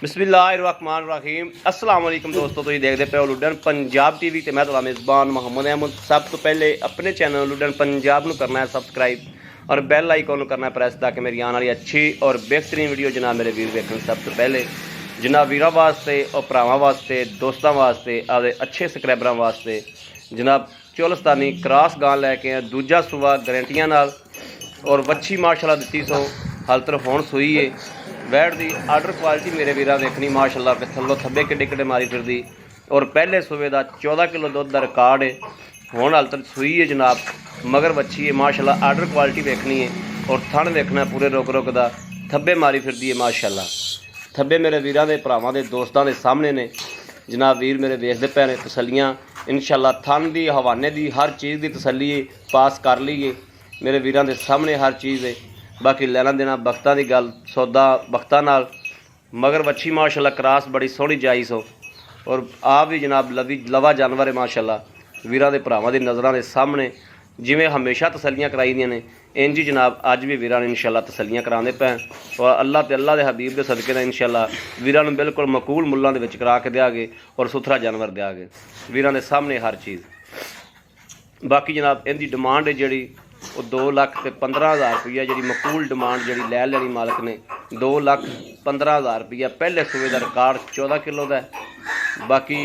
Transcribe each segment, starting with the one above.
बिस्मिल्लाहिर्रहमानिर्रहीम अस्सलाम वालेकुम दोस्तों, तुम देखते पे हो लुडन पंजाब टीवी तो मैं तुम्हारा मेज़बान मोहम्मद अहमद। सब तो पहले अपने चैनल लुडन पंजाब को करना है सबसक्राइब और बैल आइकॉन करना है प्रेस, ताकि मेरी आने वाली अच्छी और बेहतरीन वीडियो जनाब मेरे वीर देखने सब तो पहले। जनाब वीर वास्ते और भरावां वास्ते दोस्तों वास्ते आपके अच्छे सबसक्राइबरों वास्ते जनाब चोलस्तानी क्रॉस गां लैके दूजा सूआ गारंटियां नाल और वच्छी माशाल्लाह दिती सो हाल तक हुण सूई है। वैट की आर्डर क्वालिटी मेरे वीर देखनी माशाल्लाह के थल्लों थब्बे किड्डे किड्डे मारी फिरदी और पहले सूबे का 14 किलो दुध का रिकॉर्ड है। हुण हाल तक सूई है जनाब, मगर वच्छी है माशाल्लाह। आर्डर क्वालिटी देखनी है और थण देखना पूरे रुक रुक का थब्बे मारी फिरदी है माशाल्लाह। थब्बे मेरे वीरां दे भरावां दे दोस्तां दे सामने ने जनाब। वीर मेरे देखते पे ने तसलियाँ इंशाल्लाह थन की हवाने की हर चीज़ की तसली पास कर लीए मेरे वीरां दे सामने हर चीज़ है। बाकी लेना देना वक्तां की गल सौदा वक्तां नाल, मगर वच्छी माशाल्लाह क्रॉस बड़ी सोहनी जाई सो और आप भी जनाब लवा जानवर है माशाल्लाह। वीरां दे भरावां दी नज़रां दे सामने जिवें हमेशा तसलियाँ कराई दियां ने इंज ही जनाब अज भी वीरां ने इंशाल्लाह तसलियाँ करांदे पे और अल्लाह ते अल्लाह दे हबीब दे सदके नाल इंशाल्लाह वीरां नूं बिल्कुल मकूल मुल्लां दे विच करा के देआगे और सुथरा जानवर देआगे वीरां दे सामने हर चीज़। बाकी जनाब इहदी डिमांड है जिहड़ी वो 2,15,000 रुपया जी मकूल डिमांड जी लै लैनी मालक ने 2,15,000 रुपया। पहले सूबे का रिकॉर्ड 14 किलो का है। बाकी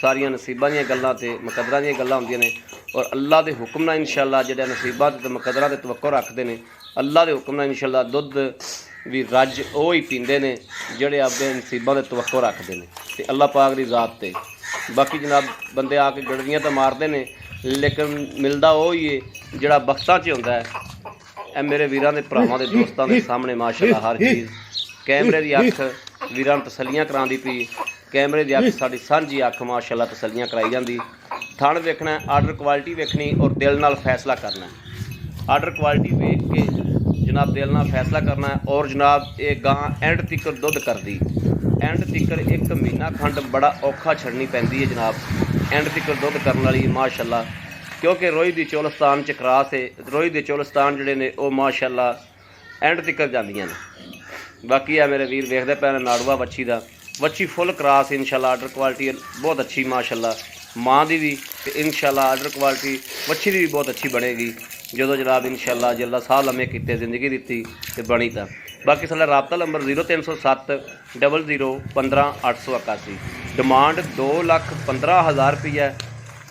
सारिया नसीबा दी गल्लां ते मुकदरां दी गल्लां हुंदियां ने और अल्लाह के हुक्म नाल इंशाल्लाह जिहड़े नसीबा ते मुकदरां ते तवक्को रखते हैं अल्लाह के हुक्म नाल इंशाल्लाह दुध भी रज वो ही पींदे ने जिहड़े आपदे नसीबा ते तवक्को रखते हैं ते अल्लाह पाक दी ज़ात ते। बाकी जनाब बंदे आके गड़वियां तो मारते हैं लेकिन मिलता वो ही है जोड़ा बख्तां च होंदा है। मेरे वीरां दे भरावां दे दोस्तां दे सामने माशाल्लाह हर चीज़ कैमरे की अख वीरां तसलियां करांदी पई। कैमरे की अख साडी सांझी अख माशाल्लाह तसलियां कराई जांदी। थण वेखना आर्डर क्वालिटी वेखनी और दिल नाल फैसला करना है। आर्डर क्वालिटी वेख के जनाब दिल नाल फैसला करना है और जनाब ये गां एंड तिकर दुध करदी एंड तिकर 1 महीना खंड बड़ा औखा छड़नी पैंदी है जनाब। एंड तिकर दुध करने वाली माशाल्लाह, क्योंकि रोही दी चोलस्तान च क्रॉस है। रोही दे चोलस्तान जिहड़े ने वो माशाल्लाह एंड तिकर जांदियां ने। बाकी है मेरे वीर वेखदे पे नाड़ूआ वच्छी दा वच्छी फुल क्रॉस इंशाल्लाह आर्डर क्वालिटी बहुत अच्छी माशाल्लाह। माँ दी भी इंशाल्लाह आर्डर क्वालिटी वच्छी दी भी बहुत अच्छी बनेगी जो जनाब इंशाल्लाह जल्ला साह लम्हे कीते जिंदगी दी ते बनी था। बाकी साडा राबता नंबर 0307 00 15 881। डिमांड 2,15,000 रुपया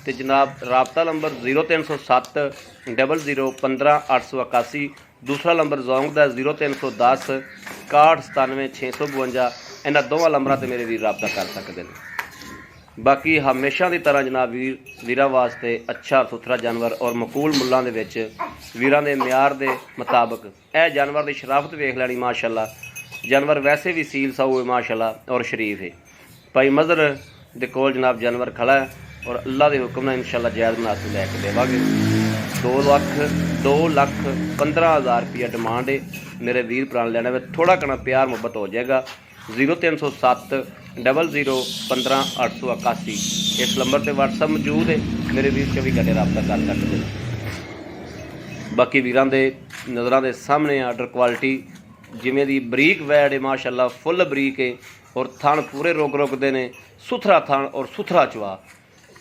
तो जनाब राबता नंबर 0307 00 15 881। दूसरा नंबर जोंग का 0310 61 97 652। इन्होंने दोवां नंबरों पर मेरे वीर राबता कर सकते हैं। बाकी हमेशा की तरह जनाब वीरां वास्ते अच्छा सुथरा जानवर और मकूल मुल्लां दे विच वीरां दे म्यार दे मुताबिक यह जानवर की शराफत वेख लैनी माशाल्लाह। जानवर वैसे भी सील साऊ है माशाल्लाह और शरीफ है। भाई मजर दे कोल जनाब जानवर खड़ा है और अल्लाह के हुक्म नाल इंशाल्लाह जायज़ मुनासिब लैके देवांगे। 2,15,000 रुपया डिमांड है। मेरे वीर भरा लेना में थोड़ा घना प्यार मुहब्बत हो जाएगा। 0307 00 15 881 इस नंबर पर व्हाट्सअप मौजूद है। मेरे वीर 24 घंटे रब्ता कर सकते हैं। बाकी वीरां दे नज़रां दे सामने आर्डर क्वालिटी जिमें दी बरीक वैड है माशाल्लाह फुल बरीक है और थण पूरे रोक रोकते हैं। सुथरा थण और सुथरा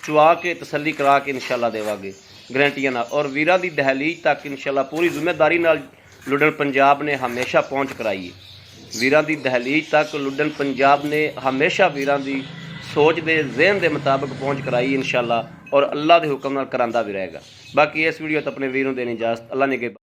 चुआ के तसली करा के इंशाल्लाह देवांगे गारंटियां नाल। और वीरां दी दहलीज तक इंशाल्लाह पूरी जिम्मेदारी नाल लुडन पंजाब ने हमेशा पहुँच कराई है। वीरां दी दहलीज तक लुडन पंजाब ने हमेशा वीरां दी सोच दे जहन के मुताबिक पहुँच कराई इंशाल्लाह और अल्लाह के हुक्म नाल करांदा भी रहेगा। बाकी इस वीडियो तो अपने वीर नूं देनी इजाजत। अल्लाह ने के